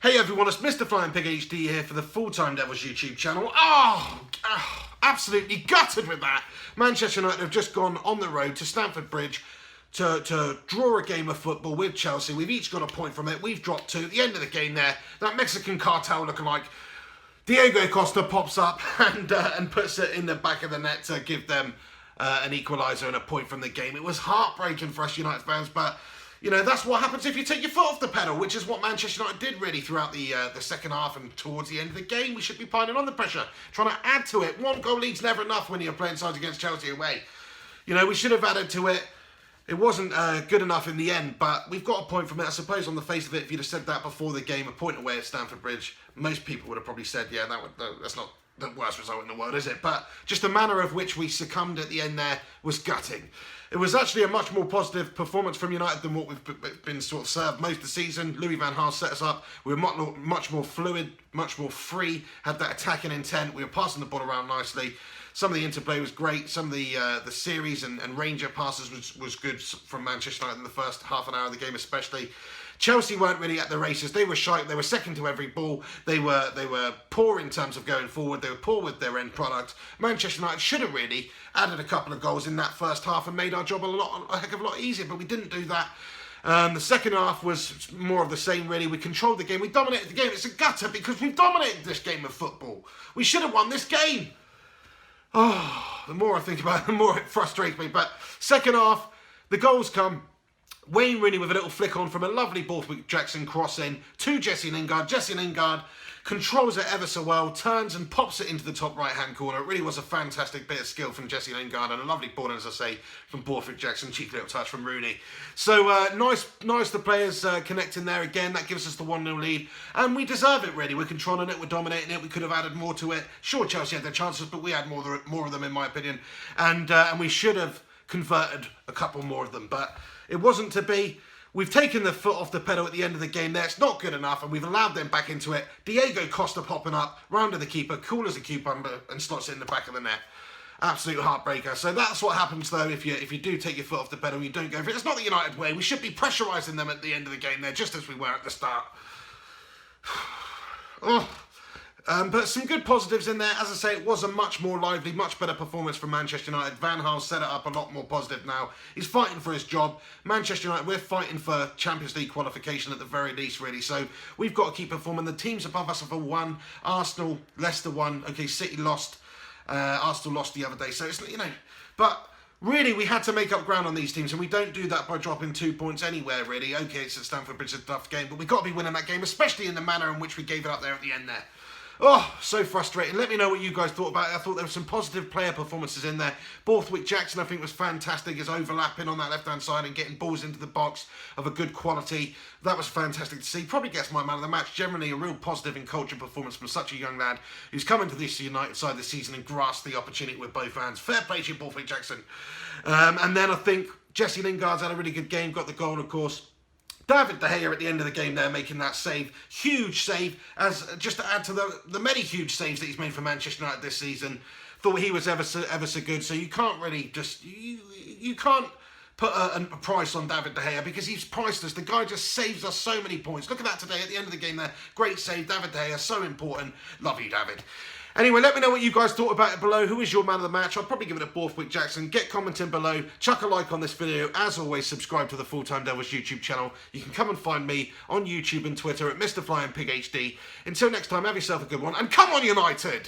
Hey everyone, it's Mr. Flying Pig HD here for the Full-Time Devils YouTube channel. Absolutely gutted with that. Manchester United have just gone on the road to Stamford Bridge to draw a game of football with Chelsea. We've each got a point from it. We've dropped two. At the end of the game there, that Mexican cartel looking like Diego Costa pops up and puts it in the back of the net to give them an equaliser and a point from the game. It was heartbreaking for us United fans, but you know, that's what happens if you take your foot off the pedal, which is what Manchester United did really throughout the second half and towards the end of the game. We should be piling on the pressure, trying to add to it. One goal lead's never enough when you're playing sides against Chelsea away. You know, we should have added to it. It wasn't good enough in the end, but we've got a point from it. I suppose on the face of it, if you'd have said that before the game, a point away at Stamford Bridge, most people would have probably said, yeah, that's not the worst result in the world, is it? But just the manner of which we succumbed at the end there was gutting. It was actually a much more positive performance from United than what we've been sort of served most of the season. Louis van Gaal set us up. We were much more fluid, much more free, had that attacking intent. We were passing the ball around nicely. Some of the interplay was great. Some of the series and ranger passes was good from Manchester United in the first half an hour of the game especially. Chelsea weren't really at the races. They were shy. They were second to every ball. They were poor in terms of going forward. They were poor with their end product. Manchester United should have really added a couple of goals in that first half and made our job a heck of a lot easier, but we didn't do that. The second half was more of the same, really. We controlled the game. We dominated the game. It's a gutter because we've dominated this game of football. We should have won this game. Oh, the more I think about it, the more it frustrates me. But second half, the goals come. Wayne Rooney with a little flick on from a lovely Borthwick-Jackson cross in to Jesse Lingard. Jesse Lingard controls it ever so well, turns and pops it into the top right-hand corner. It really was a fantastic bit of skill from Jesse Lingard and a lovely ball, as I say, from Borthwick-Jackson. Cheeky little touch from Rooney. So nice the players connecting there again. That gives us the 1-0 lead. And we deserve it, really. We're controlling it. We're dominating it. We could have added more to it. Sure, Chelsea had their chances, but we had more of them, in my opinion. And we should have converted a couple more of them. But it wasn't to be. We've taken the foot off the pedal at the end of the game there. It's not good enough, and we've allowed them back into it. Diego Costa popping up, round to the keeper, cool as a cucumber, and slots it in the back of the net. Absolute heartbreaker. So that's what happens, though, if you do take your foot off the pedal and you don't go for it. It's not the United way. We should be pressurising them at the end of the game there, just as we were at the start. But some good positives in there. As I say, it was a much more lively, much better performance from Manchester United. Van Gaal set it up a lot more positive now. He's fighting for his job. Manchester United, we're fighting for Champions League qualification at the very least, really. So we've got to keep performing. The teams above us have all won. Arsenal, Leicester won. Okay, City lost. Arsenal lost the other day. So it's, you know, but really, we had to make up ground on these teams, and we don't do that by dropping 2 points anywhere, really. Okay, it's at Stamford Bridge, it's a tough game, but we've got to be winning that game, especially in the manner in which we gave it up there at the end there. Oh, so frustrating. Let me know what you guys thought about it. I thought there were some positive player performances in there. Borthwick-Jackson, I think, was fantastic. His overlapping on that left-hand side and getting balls into the box of a good quality. That was fantastic to see. Probably gets my man of the match. Generally, a real positive and cultured performance from such a young lad who's come into this United side this season and grasped the opportunity with both hands. Fair play to you, Borthwick-Jackson. And then I think Jesse Lingard's had a really good game, got the goal, of course. David De Gea at the end of the game there making that save. Huge save, as just to add to the many huge saves that he's made for Manchester United this season. Thought he was ever so good. So you can't really just, you can't put a price on David De Gea because he's priceless. The guy just saves us so many points. Look at that today at the end of the game there. Great save, David De Gea, so important. Love you, David. Anyway, let me know what you guys thought about it below. Who is your man of the match? I'll probably give it a Borthwick-Jackson. Get commenting below. Chuck a like on this video. As always, subscribe to the Full-Time Devils YouTube channel. You can come and find me on YouTube and Twitter at Mr. Flying Pig HD. Until next time, have yourself a good one. And come on, United!